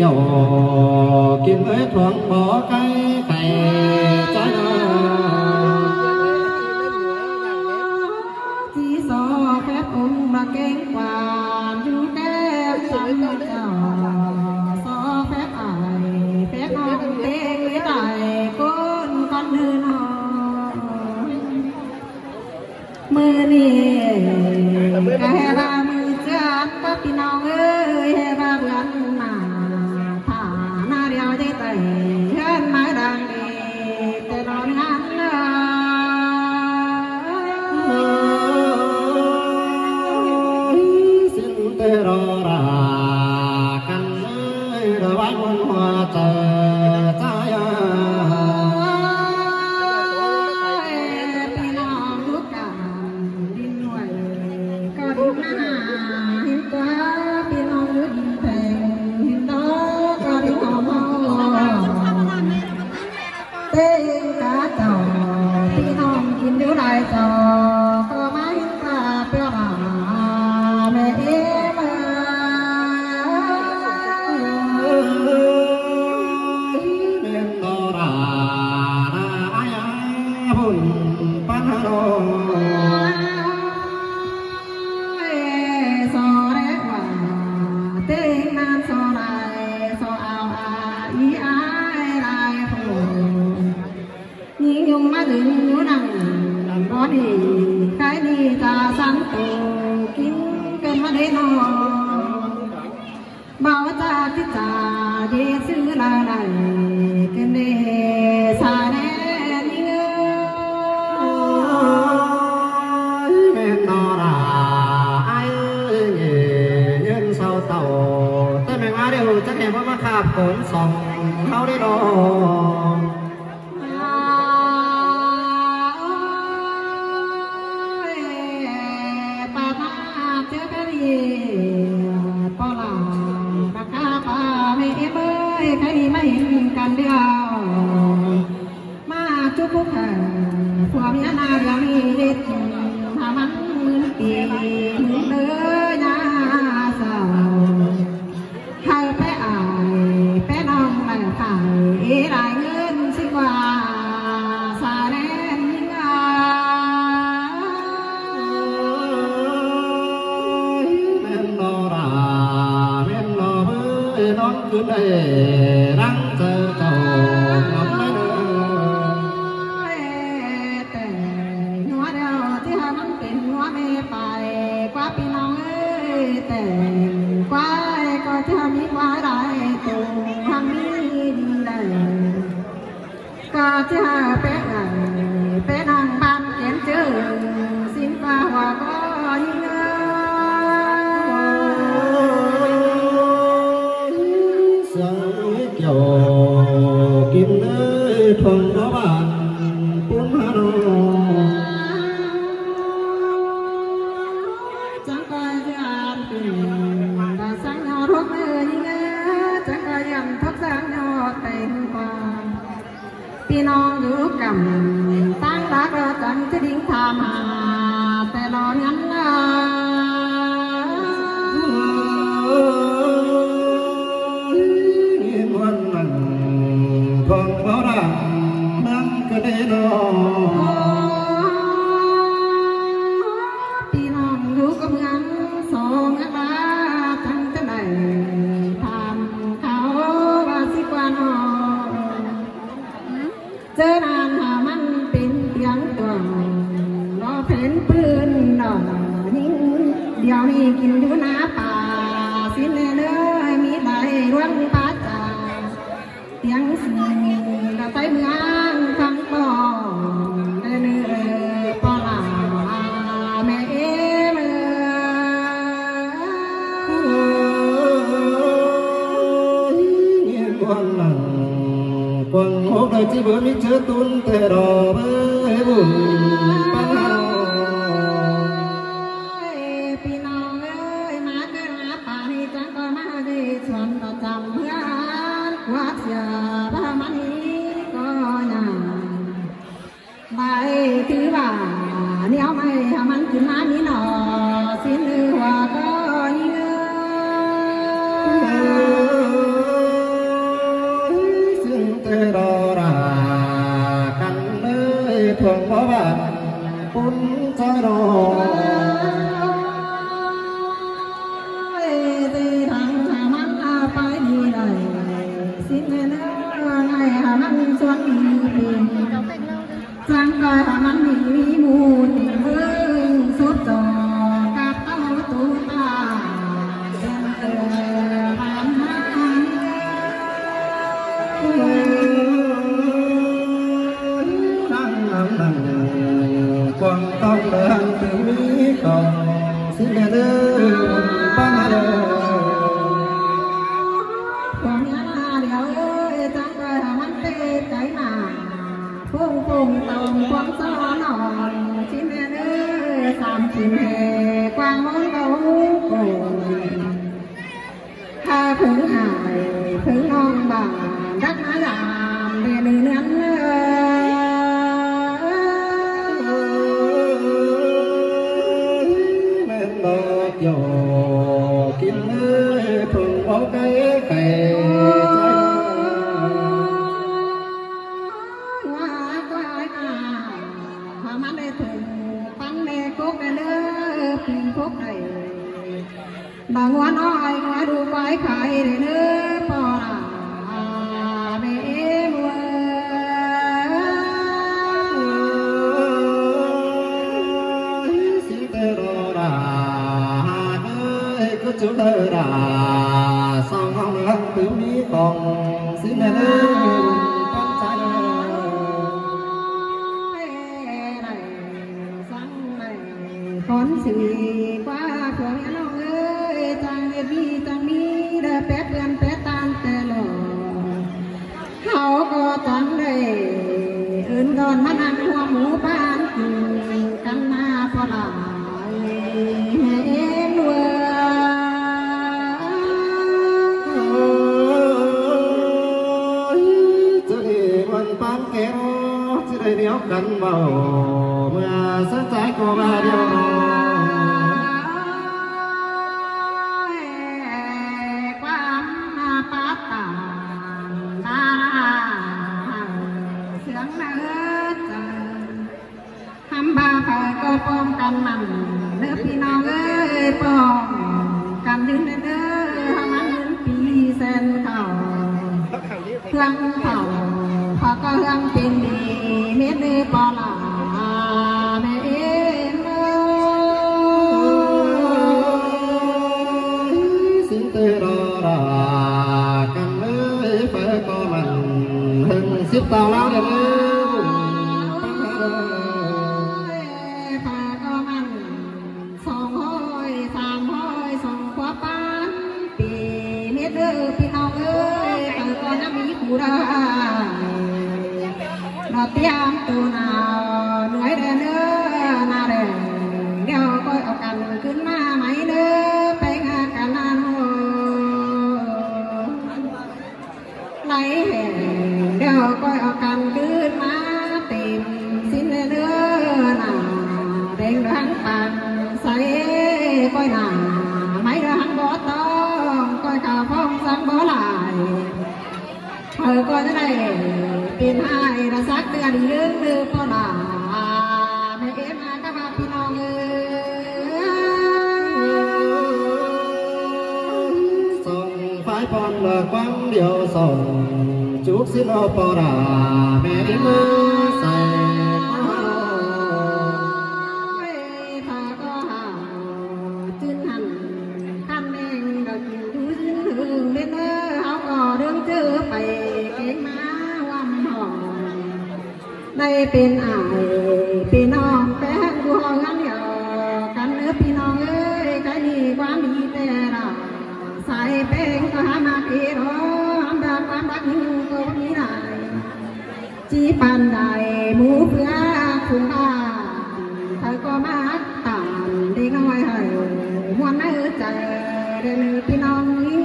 ยวกินไว้ถ่วงบ่ไก่ไก่ใจที่สอแฟบองค์มาเก่งกว่าอยู่แก้มสังเจ้าสอแฟบอายแฟบน้องเต้งไม่ได้ก้นกันเนื้อนมือนี่กะแห่รามือเจ้าก็พี่น้องเอ้ยแห่ราเบือนมาถ้าหน้าเดียวใจใจเห็นไม้ดังดีแต่นอนงานสิ้นเตรอรากันระวังหัวใจใจพี่น้องทุกการดินหน่วยก็ดินหน้าหินตัวพี่น้องยุดแพงหินดอกก็ดินหอมเต้งกาเจ้าพี่น้องกินอยู่ได้เจ้าก็มาหินกาเปรี้ยวมาแม่เอ๋มาเป็นโนราอายาบุญปันโรสอแรกว่าเต้งนานสอไรสอเอาอีอายลายผู้ยิงยงมาถึงอยู่นั่งบ่ดีใครดีตาสังตูกินกันมาได้นอบ่าวตาทิตาเยซื้อลาไหลกันเดสาแน่ยิงเป็นโนราอายยืนเศร้าเต่าแต่แม่ว่าเดี๋ยวจะแข่งว่ามาขาบฝนส่องเขาได้ดอกปานาเจอกันดีปอลาปากกาปาไม่เอ้ยใครไม่เห็นกันเดียวมาจุกแข่งผัวเมียนาเดียวนี้เด็ดถ้ามันมือตีเด้อยาสาวให้ไปอายไปน้องไม่ขายได้เงินสิกว่าสาแนนยิ่งเป็นโนราเป็นโนเมื่อนอนคืนได้รังเจอเจ้าน้องไม่เดินแต่หัวเดียวที่หามันเป็นหัวไม่ไปกว่าพี่น้องเอ้ยแต่กว่าก็จะมีกว่าได้ตัวทำนี้ดีเลยก็จะเป็นไงเป็นนางบ้านเขียนชื่อสินฟ้าหัวก็ยิ่งเสียงเกี่ยวกินเลยทงบ้านปุ่นฮาโรจังก็ยังเป็นดาสังยอดมือยิ่งจังก็ยังทับสังยอดเต็มความพี่น้องอยู่กันตั้งรักจังจะดิ้งทำหาแต่นอนงั้นวันนั้นคงบ่รักนั่งก็ได้นอนพี่น้องอยู่กับงานสองมาจังจะได้ทำเขาว่าสิกว่านอเจอนานหามันเป็นเพียงตัวรอเพนปืนดอกยิ่งเดี๋ยวนี้กินอยู่หน้าป่าสิเนเลยมีใบร่วงป่าจ่าเตียงสิกระไตเมืองทั้งปอเนื้อปอลาแม่เอ๋เมื่อวันนั้นกวางหกได้ที่เบอร์มิเชตุนแต่รอเบอร์บุญปัญหาพี่น้องเอ้ยมาเกิดมาป่านี้จังก็มาได้ชวนต่อจำเพื่อนว่าเสียพระมันนี้ก็ยังใบถือว่าเนี้ยไม่ให้มันขึ้นมานี้หนอสิ้นหัวก็ยิ่ง สิแม่เด้อป้าเด้อความยาเดียวเอ้ยจังเลยมันเตะใจหนาพุ่งตรงความสอนอ่อนสิแม่เด้อสามสิบกวางมองเขาโอ้ข้าพึ่งหายพึ่งน้องบ่ารักมาดามเดือนเนื้อแม่ดอกหยอกกินเลยพึ่งเอาไก่ใจว่าก็พามันได้ถึงปังเนกุกได้เลยพิงกุกได้บางวันอ้อยมาดูไว้ไข่ได้เนื้อปอเบมัวสิเตโรราเอ้ยก็จุดราสองห้องหลังตื้อมีกองสิแม่เด้อปันใจคนสีฟ้าพวงน้องเอ้ยจังมีเด้อแปดเดือนแปดตามแต่หลอเขาก็จังได้อื่นก่อนมานั่งหัวหมูบ้านกินกันมาพอหลายเอ็นเวอจะได้วันปานแก้วจะได้เดียวกันเบาเมื่อสักใจก็มาเดียวความปัดตานตาเสียงเนื้อจังทำบาไปก็ป้องกันมันเนื้อพี่น้องเอ้ยป้องกันยืนเด้อมันยืนปีเส้นเข่าเครื่องเข่าพอก็เครื่องเป็นดีเม็ดดีปอลาแม่เอ็นสิเตโรรากันเลยไปก็มันหึงสิบตาแล้วเด้อพาก็มัน200 300ส่งขวาปานปีเม็ดเด้อพี่น้องเอ้ยเปิดก่อนน้ำมีกูได้เราเตรียมตัวหนาวหน่วยเด้อเด้อนาเด้อเดี๋ยวก็เอากันขึ้นมาไหมเด้อไปงานกันนานไหลแห่เดี๋ยวก็เอากันขึ้นมาเต็มสิ้นเด้อนาเด้งดังปันใส่ก้อยหนาไม่ดังบ่ต้องก้อยข่าวฟ้องสังบ่หลายก็จะได้เป็นให้ระสักเดือนยืนดื้อพอหนาไม่เอ็มก็มาพี่น้องเอ้ยส่งไฟพรเลิกฟังเดียวส่งจุกสิโลปอราแม่มือใส่พาก็หาจืนหันคำแดงดอกจิ้งดูจืนถึงเล่นเขาก็เรื่องเจอไปเก่งมาวันหอมได้เป็นอายพี่น้องแฟนกูห้องกันเดียวกันเนื้อพี่น้องเอ้ยใครมีความดีแต่ละใส่เป็นก็หามาเกลียดความรักยิ่งก็มีได้จีปันได้หมูเพื่อคุณค่าเธอก็มาตามเด็กน้อยให้มวนไม่ใจเดินพี่น้องยิ่ง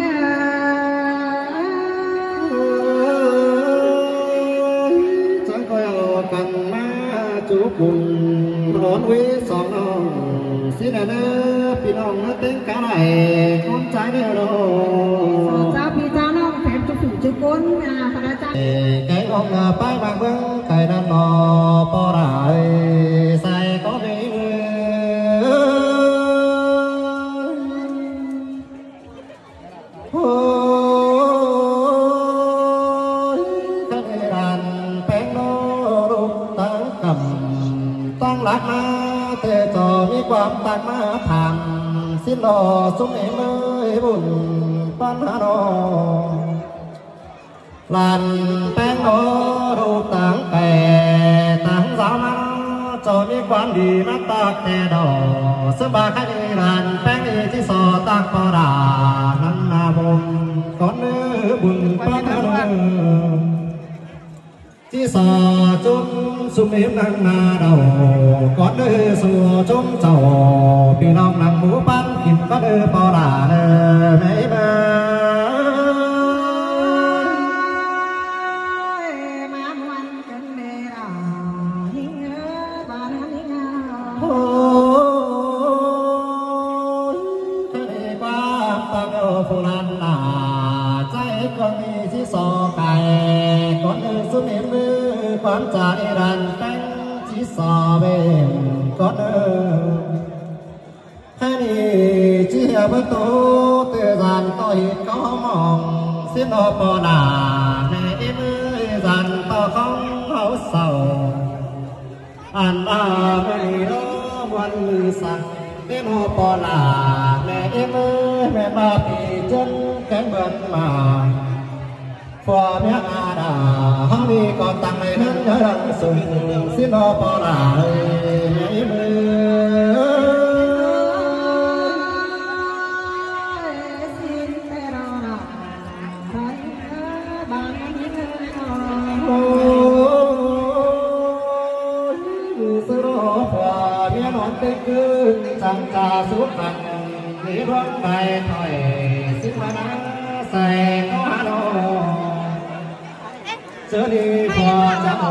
จังก็เอากันมาจุกบุญร้อนวิสองน้องสิเด้อพี่น้องเต็งกะไหลคนใจเด้อโลเจ้าพี่เจ้าน้องแผนจุกจุกก้นพระเจ้าแกงออกไปบางเบิ้งไก่น้ำนอปอราใส่ก็มีโอ้ยทั้งรันแป้งโนรูปตั้งกำตั้งรักมาเธอจอมีความตั้งมาทำสิ้นรอสุเมเมยบุญปัญหาโนลันแป้งโอรูปต่างแต่ต่างสาวมาจ อมีความดีมาตากแต่ดอกสบายคดีรานแป้งดีที่สอตากปอดานันนาบงก่อนเนื้อบุญป้าเนื้อที่สอจุ้มสุมินังนาดาวก่อนเนื้อสู่จุ้มเจ้าพี่น้องนังหมูปั้นกินก็เนื้อปอดาเนื้อไม่มาผู้ลันนาใจก็มีที่สอไก่ก่อนเดินสุนิมือความใจรันแป้งที่สอเบนก่อนเดินแค่นี้เชี่ยประตูเตือนานต่อหินก็มองสิ้นอปอนาในมือรันต่อของเขาเศร้าอันอาไม่รู้วันมือสั่นที่โนปอลาแม่มือแม่มาปีจนแข็งเบิดมาฝ่าเมียอาดาห้องนี้ก่อนตั้งในนั้นเดินสูงที่โนปอลาแม่มืจังจาสุขังนิรันดร์ไปถอยสิมานาใส่ก็ฮาโลเจอดีพอจะโอ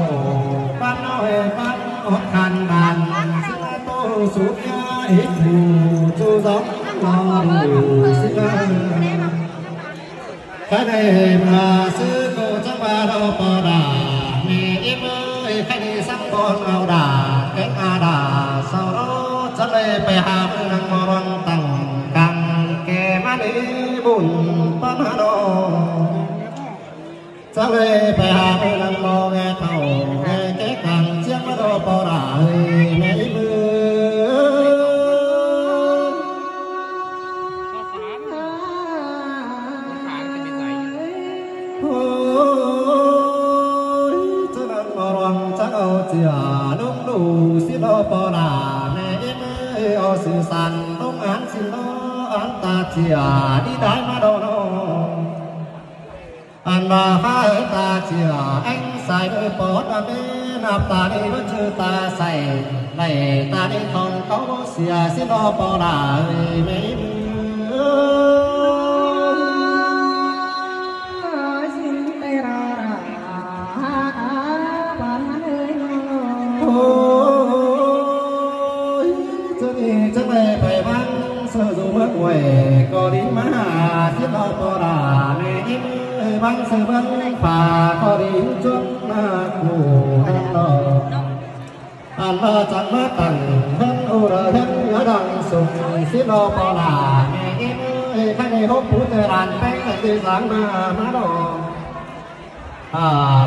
ปั้นเอาเฮปั้นอดคันบันสิมาโตสุขยาหิบูจูจงนอนอยู่สิมาใครได้มาซื้อโกจังบาเราปอดาเมื่อเมื่อใครได้สังบอลเอาดาแกงอาดาสาวจะเลยไปหาเมืองมรณตั้งกังแกมาดีบุญปนโนจะเลยไปหาเมืองมองเท่าแกกังเชียงมาโดปอดาในมือจะนั่งมรณจะเอาเจียนุ่มดูสิโดปอดาเอาสื่อสารต้องอ่านสิโนอันตาเจียดีได้มาโดนอันมาหาตาเจียเอ็งใส่เบอร์ปอดอาเบนับตาดีว่าชื่อตาใส่ในตาดีทองเขาเสียสิโนปอดาไม่จะไม่ไปบ้านเสือดูเมื่อไหร่ก็ดีมาที่เราปอดาในบ้านเสือบ้านป่าก็ดีจนมาหูต่ออันมาจังมาตั้งเห็นอุระเห็นยาดังสุขที่เราปอดาในใครในห้องผู้เตรานแป้งที่สังมาโด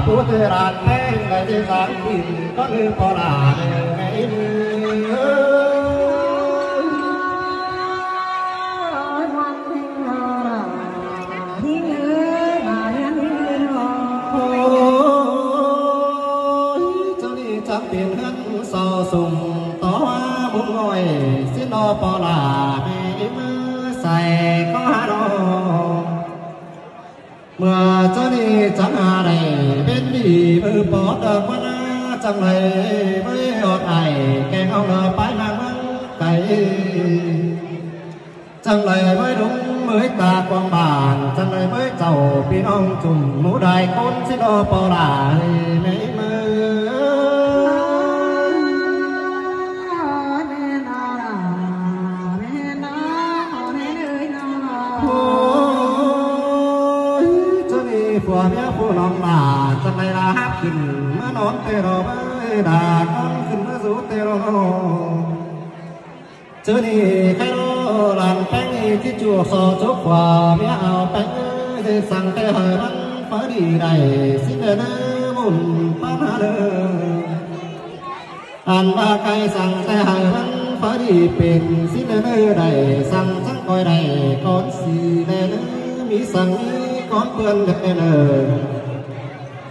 ผู้เตรานแป้งที่สังกินก็คือปอดาในเป็นหันสอสุ่มต่อบุญลอยสินอปอลาแม่มือใส่ก็ฮาโดเมื่อเจ้านี่จังอะไรเป็นดีมือปอดอกมานาจังเลยไม่อดไอแกงเอาเลยไปนางมันไก่จังเลยไม่ดุงเมื่อตากวางบานจังเลยไม่เจ้าพี่น้องจุ่มหมูได้คนสินอปอลาแม่มือผัวเมียผู้น้องมาจะไม่ลาฮับขึ้นเมื่อนอนเตโรไม่ด่าก้อนขึ้นเมื่อสูเตโรเจอนี่ใครรู้หลังแป้งที่จั่วสอจุกว่าเมียเอาแป้งได้สั่งแต่หอยมันฟ้าดีได้สิ้นเดือนบุญป้าหาเด้ออันว่าใครสั่งแต่หอยมันฟ้าดีเป็นสิ้นเดือนได้สั่งสังคอยได้ก้อนสีเดือนมีสั่งก้อนเปื่อนเด็กเนอ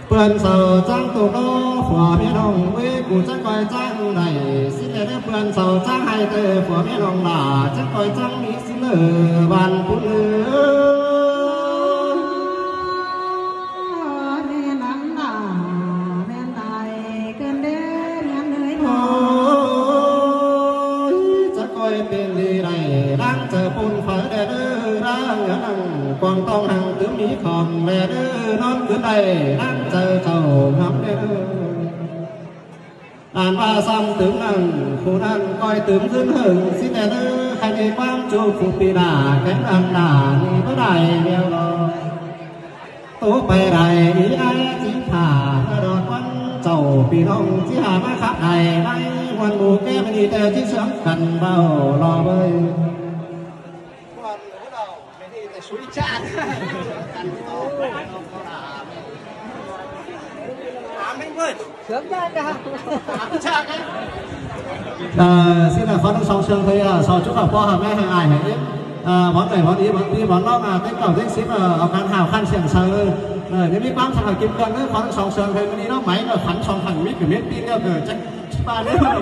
เปื่อนเสาจังตัวน้อฝ่าพี่น้องเว้กูจะคอยจัง ใดสิเลเพื่อนเศร้าจ้างให้เตอผัวแม่น้องหลาจะคอยจังมีสิเลบ้านผู้เลือแม่น้ำหนาแม่ไหลเกินเด้อเงินเลยพอจะคอยเป็นลีไรร่างเจอปุ่นไฟแดดร่างเงินกวางต้องหังถึงมีของแม่เด้อนอนขึ้นใดร่างเจอเจ้าน้ำเด้ออ่านว่าซ้ำถึงนั่งผู้นั้นก้อยตื่มขึ้นหึงสิแต่เด้อใครในความจูบผู้ปีหน้าแข็งอันหน้านี่ก็ได้เดียวรอตัวไปได้อีไอ้จีผ่าดอกวันเจ้าปีน้องที่หามาขับไห้ไว้วันบูแก้ไม่ดีแต่ที่เชื่อกันเบารอเบยวันหรือเราไม่ดีแต่สุยจานกันต่อsớm ra cả xin là con song sương thấy sau chúc là qua hàm nghe hàng ai hãy món này món ý món tí món nó là cái cầu thích xíp ở khăn hào khăn xiềng sơ nếu biết bám sang là kim cân ấy con song sương thấy cái nó máy là khắn song khẳng mít của miết pin theo chắc ba đấy mà